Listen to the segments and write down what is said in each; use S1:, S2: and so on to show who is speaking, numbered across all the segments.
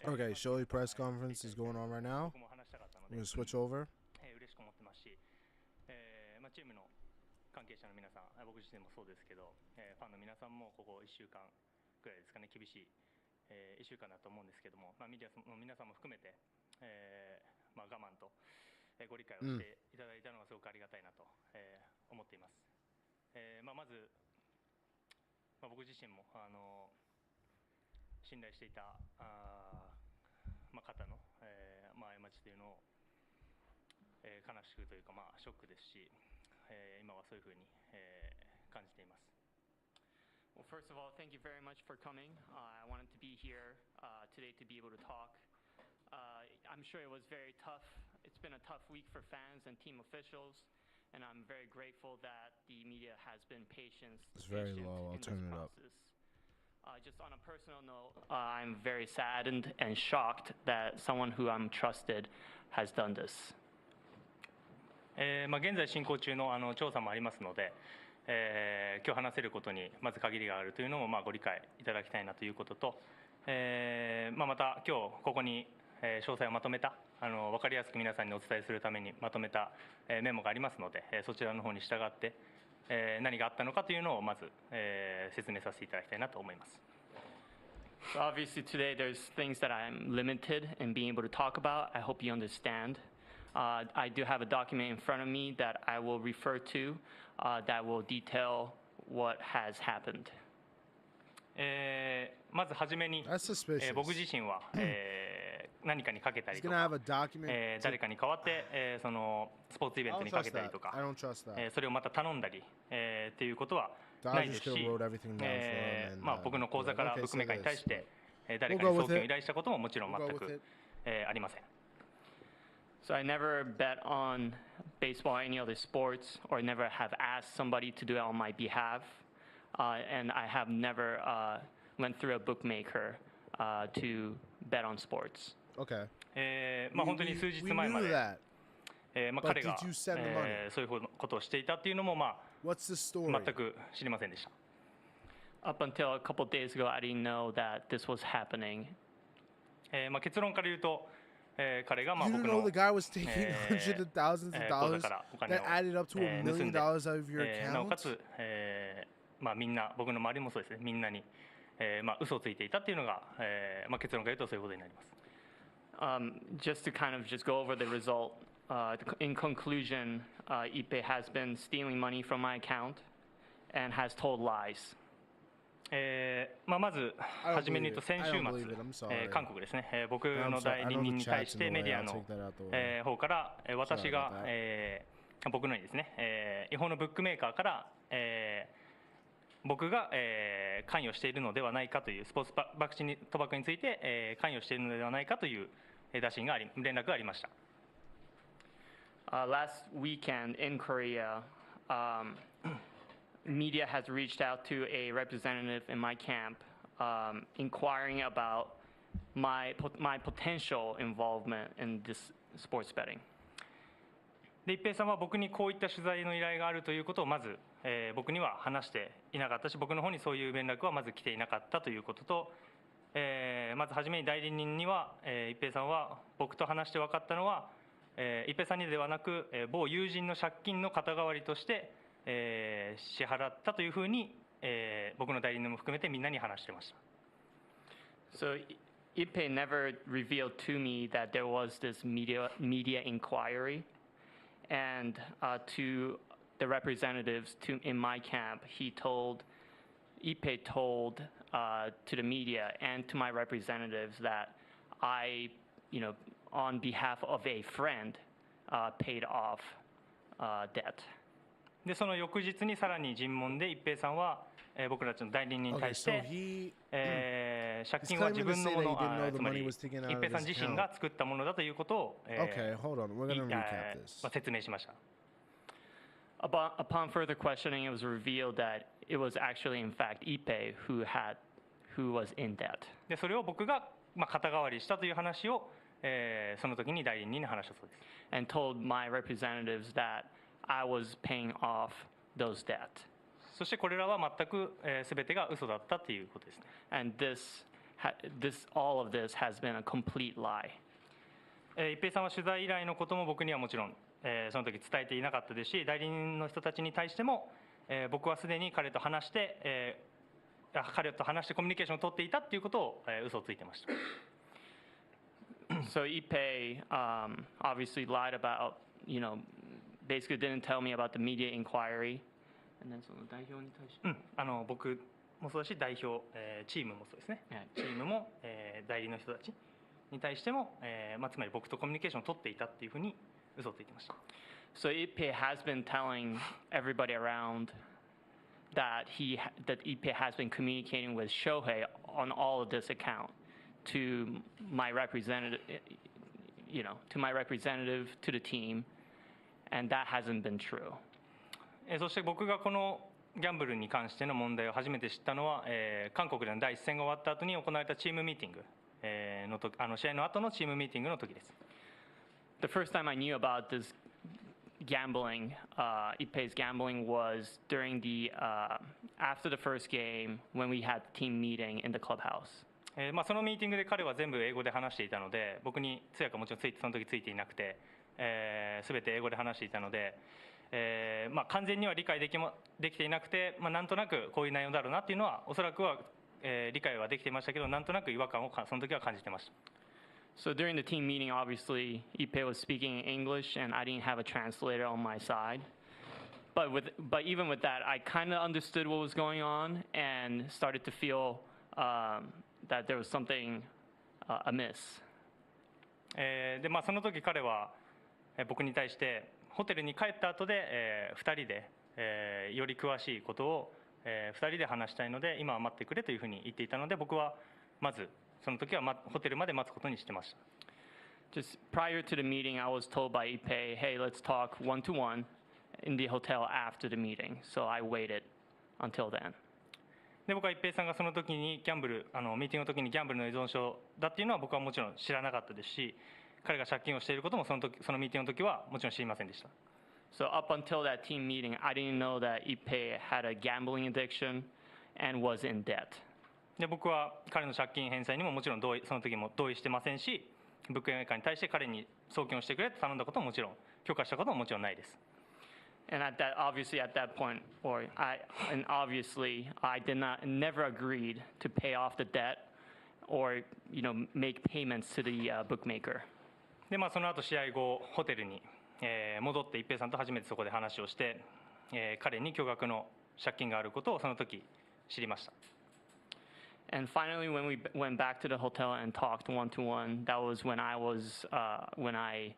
S1: Okay, Shoei press conference is going on right now.
S2: 僕も話したかったの
S1: We're
S2: で、
S1: gonna switch over.
S2: 嬉しく思ってますし、チームの関係者の皆さん、僕自身もそうですけど、ファンの皆さんもここ1週間くらいですかね、厳しい、1週間だと思うんですけども、メディアの皆さんも含めて、我慢と、ご理解をしていただいたのがすごくありがたいなと、思っています。まず、僕自身も信頼していた方の、過ちというのを、悲しくというか、ショックですし、今はそういうふうに、感じています。
S3: Well, first of all, thank you very much for coming. I wanted to be here today to be able to talk. I'm sure it was very tough. It's been a tough week for fans and team officials, and I'm very grateful that the media has been patient.
S1: It's very low. I'll turn it up.
S3: Just on a personal note, I'm very saddened and shocked that someone who I'm trusted has done this.
S2: 現在進行中の調査もありますので、今日話せることにまず限りがあるというのもご理解いただきたいなということと、また今日ここに詳細をまとめた分かりやすく皆さんにお伝えするためにまとめたメモがありますので、そちらの方に従って何があったのかというのをまず説明させていただきたいなと思います。
S3: So obviously today there's things that I'm limited in being able to talk about. I hope you understand. I do have a document in front of me that I will refer to that will detail what has happened.
S2: まずはじめに、僕自身は、何かにかけたりとか、誰かに代わって、そのスポーツイベントにかけたりとか、それをまた頼んだりっていうことはないですし、僕の口座からブックメーカーに対して誰かに送金を依頼したことももちろん全くありません。
S3: So I never bet on baseball or any other sports, or never have asked somebody to do it on my behalf, and I have never went through a bookmaker to bet on sports.
S1: Okay.
S2: 本当に数日前まで、彼が、そういうことをしていたっていうのも全く知りませんでした。
S3: Up until a couple of days ago, I didn't know that this was happening.
S2: 結論から言うと。彼が僕
S1: You
S2: の
S1: know the guy was taking hundreds of thousands of dollars that added up to $1 million out of your
S2: なおか
S1: account.
S2: つ、みんな僕の周りもそうですね、みんなに、嘘をついていたっていうのが、結論から言うとそういうことになります。
S3: Just to kind of just go over the result, in conclusion, Ippei has been stealing money from my account and has told lies. まずはじめに言うと先週末、韓国ですね、僕の代理人に対してメディアの方から私が僕のにですね、違法のブックメーカーから僕が関与しているのではないかというスポーツ賭博について関与しているのではないかという打診が連絡がありました。Last weekend in Korea, media has reached out to a representative in my camp, inquiring about my potential involvement in this sports betting.
S2: で一平さんは僕にこういった取材の依頼があるということをまず、僕には話していなかったし、僕の方にそういう連絡はまず来ていなかったということと、まずはじめに代理人には、一平さんは僕と話して分かったのは、一平さんにではなく、某友人の借金の肩代わりとして支払ったというふうに、僕の代理人も含めてみんなに話してました。
S3: So Ippei never revealed to me that there was this media inquiry, and to the representatives in my camp, Ippei told to the media and to my representatives that I, on behalf of a friend, paid off debt.
S2: でその翌日にさらに尋問で一平さんは、僕たちの代理人に対して、借金は自分のもの、つまり一平さん自身が作ったものだということを、説明しました。
S3: Upon further questioning, it was revealed that it was actually, in fact, Ippei who was in debt.
S2: でそれを僕が、肩代わりしたという話を、その時に代理人に話したそうです。
S3: And told my representatives that I was paying off those debt.
S2: そしてこれらは全く全てが嘘だったということですね。
S3: And this all of this has been a complete lie.
S2: 一平さんは取材依頼のことも僕にはもちろん、その時伝えていなかったですし、代理人の人たちに対しても、僕はすでに彼と話して、彼と話してコミュニケーションを取っていたっていうことを、嘘をついてました。
S3: So Ipe obviously lied about, basically didn't tell me about the media inquiry. And then その代表に対して、
S2: 僕もそうだし、代表、チームもそうですね。チームも、代理の人たちに対しても、つまり僕とコミュニケーションを取っていたっていうふうに嘘をついてました。
S3: So Ipe has been telling everybody around that Ipe has been communicating with Shohei on all of this account to my representative, to the team, and that hasn't been true.
S2: そして僕がこのギャンブルに関しての問題を初めて知ったのは、韓国での第一戦が終わった後に行われたチームミーティング、試合の後のチームミーティングの時です。
S3: The first time I knew about this gambling, Ipe's gambling was during after the first game when we had team meeting in the clubhouse.
S2: そのミーティングで彼は全部英語で話していたので、僕に通訳はもちろんその時ついていなくて、全て英語で話していたので、完全には理解できていなくて、なんとなくこういう内容だろうなっていうのはおそらくは、理解はできていましたけど、なんとなく違和感をその時は感じてました。
S3: So during the team meeting, obviously, Ipe was speaking English, and I didn't have a translator on my side. But even with that, I kind of understood what was going on and started to feel that there was something amiss.
S2: でその時彼は僕に対してホテルに帰った後で、2人で、より詳しいことを、2人で話したいので今は待ってくれというふうに言っていたので、僕はまずその時はホテルまで待つことにしてました。
S3: Just prior to the meeting, I was told by Ipe, "Hey, let's talk one-to-one in the hotel after the meeting." So I waited until then.
S2: で僕は一平さんがその時にミーティングの時にギャンブルの依存症だっていうのは僕はもちろん知らなかったですし、彼が借金をしていることもそのミーティングの時はもちろん知りませんでした。
S3: So up until that team meeting, I didn't know that Ipe had a gambling addiction and was in debt.
S2: で僕は彼の借金返済にももちろんその時も同意してませんし、ブックメーカーに対して彼に送金をしてくれと頼んだことももちろん許可したことももちろんないです。
S3: And obviously at that point, obviously I never agreed to pay off the debt or make payments to the bookmaker.
S2: でその後試合後ホテルに、戻って一平さんと初めてそこで話をして、彼に巨額の借金があることをその時知りました。
S3: And finally, when we went back to the hotel and talked one-to-one, that was when I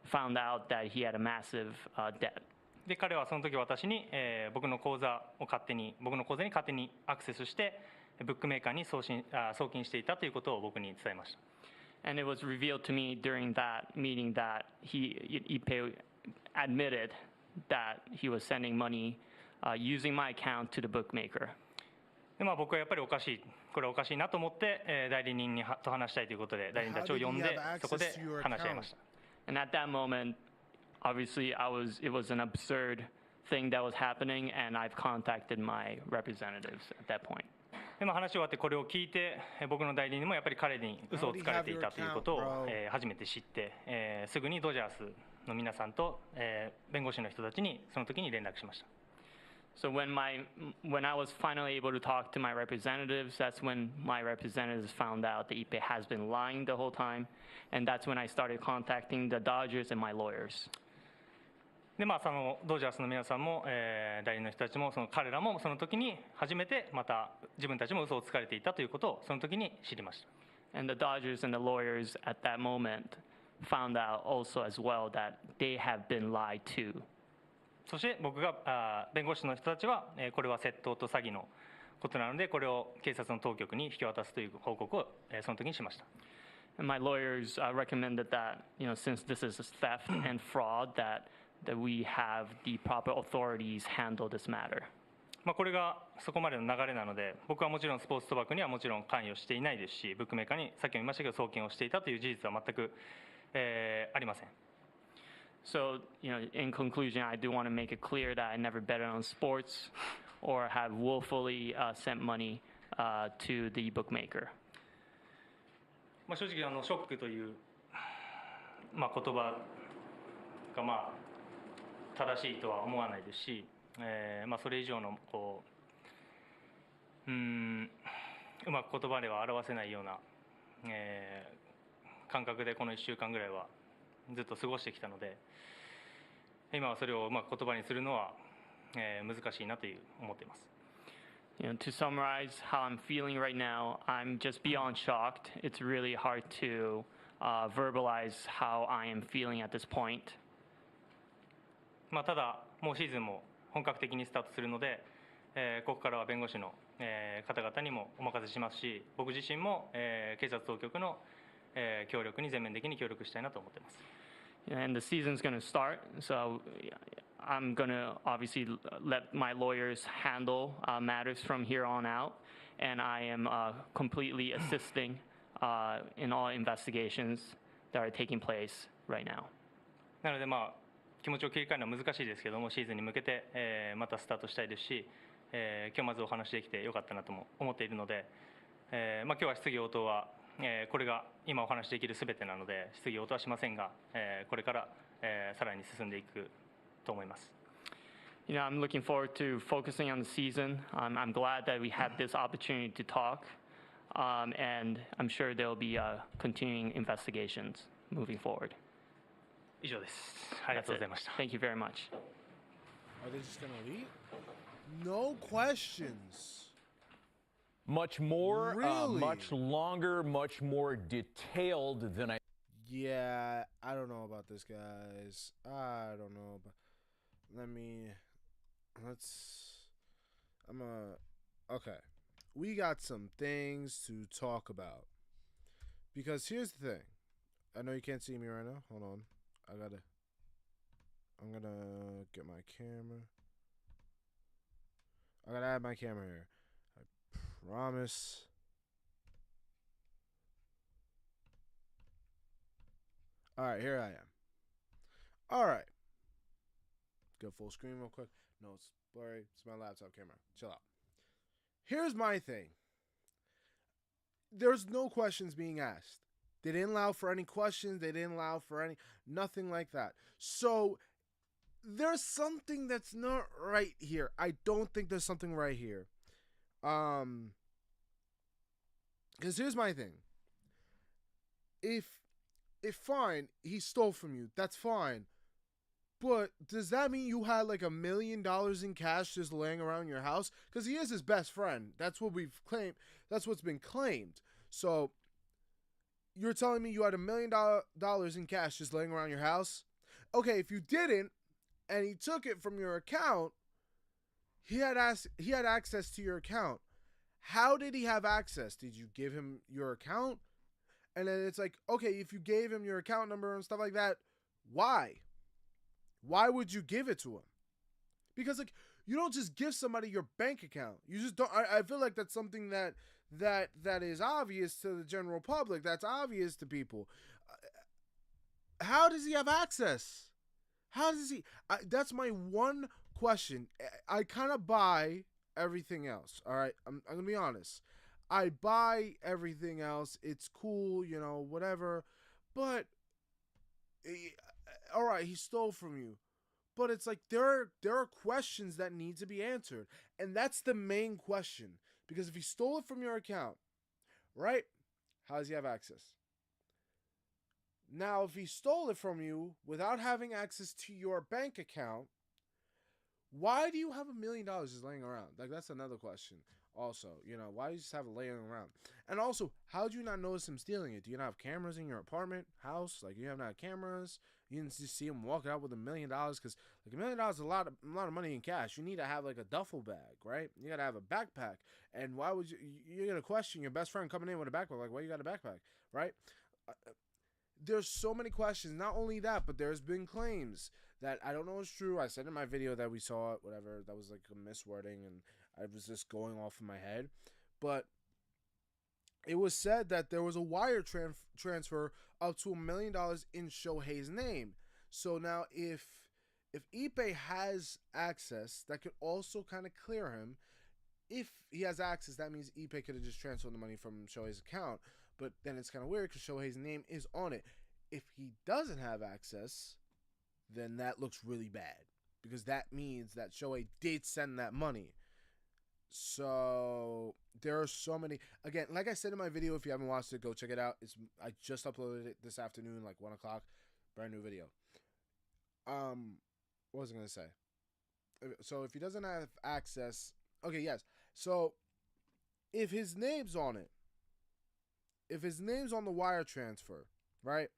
S3: found out that he had a massive debt.
S2: で彼はその時私に、僕の口座に勝手にアクセスしてブックメーカーに送金していたということを僕に伝えました。
S3: And it was revealed to me during that meeting that Ipe admitted that he was sending money using my account to the bookmaker.
S2: で僕はやっぱりこれはおかしいなと思って、代理人と話したいということで代理人たちを呼んでそこで話し合いました。
S3: And at that moment, obviously, it was an absurd thing that was happening, and I've contacted my representatives at that point.
S2: で話終わってこれを聞いて僕の代理人もやっぱり彼に嘘をつかれていたということを、初めて知って、すぐにドジャースの皆さんと、弁護士の人たちにその時に連絡しました。
S3: So when I was finally able to talk to my representatives, that's when my representatives found out that Ipe has been lying the whole time, and that's when I started contacting the Dodgers and my lawyers.
S2: でそのドジャースの皆さんも、代理の人たちも彼らもその時に初めてまた自分たちも嘘をつかれていたということをその時に知りました。
S3: And the Dodgers and the lawyers at that moment found out also as well that they have been lied to.
S2: そして僕が弁護士の人たちはこれは窃盗と詐欺のことなのでこれを警察の当局に引き渡すという報告をその時にしました。
S3: And my lawyers recommended that, since this is theft and fraud, that we have the proper authorities handle this matter.
S2: これがそこまでの流れなので、僕はもちろんスポーツ賭博にはもちろん関与していないですし、ブックメーカーにさっきも言いましたけど送金をしていたという事実は全く、ありません。
S3: So, in conclusion, I do want to make it clear that I never betted on sports or have willfully sent money to the bookmaker.
S2: 正直ショックという、言葉が正しいとは思わないですし、それ以上のうまく言葉では表せないような、感覚でこの1週間ぐらいはずっと過ごしてきたので、今はそれをうまく言葉にするのは、難しいなと思っています。
S3: To summarize how I'm feeling right now, I'm just beyond shocked. It's really hard to verbalize how I am feeling at this point.
S2: ただ、もうシーズンも本格的にスタートするので、ここからは弁護士の、方々にもお任せしますし、僕自身も、警察当局の、協力に全面的に協力したいなと思っています。
S3: And the season's going to start, so I'm going to obviously let my lawyers handle matters from here on out, and I am completely assisting in all investigations that are taking place right now.
S2: なので気持ちを切り替えるのは難しいですけども、シーズンに向けて、またスタートしたいですし、今日まずお話できてよかったなとも思っているので、今日は質疑応答はこれが今お話しできるすべてなので質疑応答はしませんが、これから、さらに進んでいくと思います。
S3: I'm looking forward to focusing on the season. I'm glad that we had this opportunity to talk, and I'm sure there will be continuing investigations moving forward.
S2: 以上です。ありがとうございました。
S3: Thank you very much.
S1: Are they just gonna leave? No questions.
S4: Much more,
S1: really?
S4: Much longer, much more detailed than I.
S1: Yeah, I don't know about this, guys. I don't know, but okay. We got some things to talk about. Because here's the thing. I know you can't see me right now. Hold on. I'm gonna get my camera. I gotta add my camera here. I promise. Alright, here I am. Alright. Go full screen real quick. No, it's blurry. It's my laptop camera. Chill out. Here's my thing. There's no questions being asked. They didn't allow for any questions. They didn't allow for nothing like that. So there's something that's not right here. I don't think there's something right here. Because here's my thing. If fine, he stole from you, that's fine. But does that mean you had like $1 million in cash just laying around your house? Because he is his best friend. That's what we've claimed. That's what's been claimed. So you're telling me you had $1 million in cash just laying around your house? Okay, if you didn't, and he took it from your account, he had access to your account. How did he have access? Did you give him your account? And then it's like, okay, if you gave him your account number and stuff like that, why? Why would you give it to him? Because like you don't just give somebody your bank account. You just don't. I feel like that's something that is obvious to the general public. That's obvious to people. How does he have access? How does he? That's my one question. I kind of buy everything else. All right, I'm gonna be honest. I buy everything else. It's cool, you know, whatever. But all right, he stole from you. But it's like there are questions that need to be answered, and that's the main question. Because if he stole it from your account, right? How does he have access? Now, if he stole it from you without having access to your bank account, why do you have $1 million just laying around? Like, that's another question. Also, you know, why do you just have it laying around? And also, how do you not notice him stealing it? Do you not have cameras in your apartment, house? Like, you have not cameras? You didn't just see him walk out with $1 million? Because, like, $1 million is a lot of money in cash. You need to have, like, a duffel bag, right? You got to have a backpack. And why would you're going to question your best friend coming in with a backpack. Like, why you got a backpack, right? There's so many questions. Not only that, but there's been claims that I don't know is true. I said in my video that we saw it, whatever. That was like a miswording, and I was just going off in my head. But it was said that there was a wire transfer up to $1 million in Shohei's name. So now if Ippei has access, that could also kind of clear him. If he has access, that means Ippei could have just transferred the money from Shohei's account. But then it's kind of weird because Shohei's name is on it. If he doesn't have access, then that looks really bad because that means that Shohei did send that money. So there are so many. Again, like I said in my video, if you haven't watched it, go check it out. I just uploaded it this afternoon, like 1:00, brand new video. What was I gonna say? So if he doesn't have access, okay, yes. So if his name's on it, if his name's on the wire transfer, right?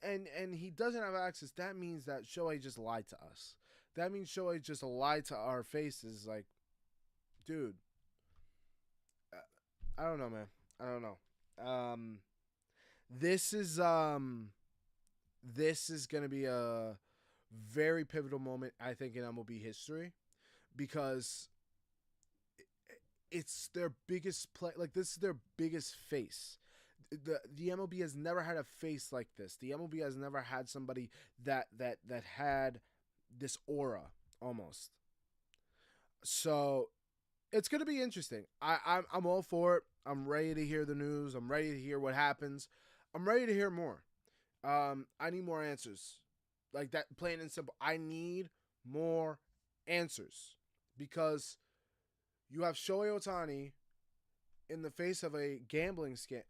S1: And he doesn't have access, that means that Shohei just lied to us. That means Shohei just lied to our faces. Like, dude, I don't know, man. I don't know. This is gonna be a very pivotal moment, I think, in MLB history, because it's their biggest play. Like, this is their biggest face. The MLB has never had a face like this. The MLB has never had somebody that had this aura almost. So it's gonna be interesting. I'm all for it. I'm ready to hear the news. I'm ready to hear what happens. I'm ready to hear more. I need more answers. Like that, plain and simple. I need more answers because you have Shohei Ohtani in the face of a gambling scandal.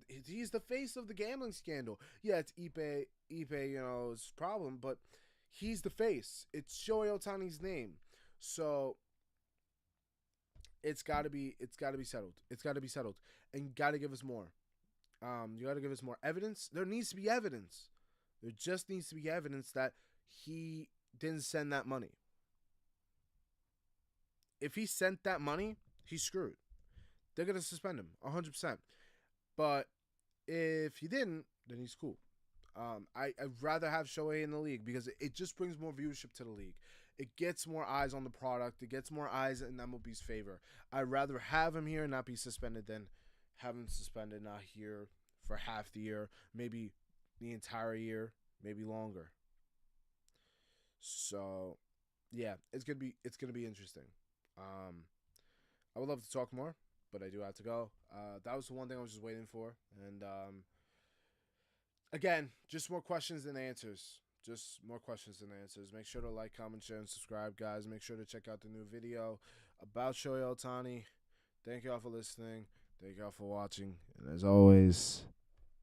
S1: He's the face of the gambling scandal. Yeah, it's Ippe, his problem, but he's the face. It's Shohei Ohtani's name. So it's got to be settled. It's got to be settled. And you got to give us more. You got to give us more evidence. There needs to be evidence. There just needs to be evidence that he didn't send that money. If he sent that money, he's screwed. They're going to suspend him 100%. But if he didn't, then he's cool. I'd rather have Shohei in the league because it just brings more viewership to the league. It gets more eyes on the product. It gets more eyes in MLB's favor. I'd rather have him here and not be suspended than have him suspended, not here for half the year, maybe the entire year, maybe longer. So, yeah, it's gonna be interesting. I would love to talk more, but I do have to go. That was the one thing I was just waiting for, and again, just more questions than answers. Just more questions than answers. Make sure to like, comment, share, and subscribe, guys. Make sure to check out the new video about Shohei Ohtani. Thank y'all for listening. Thank y'all for watching. And as always,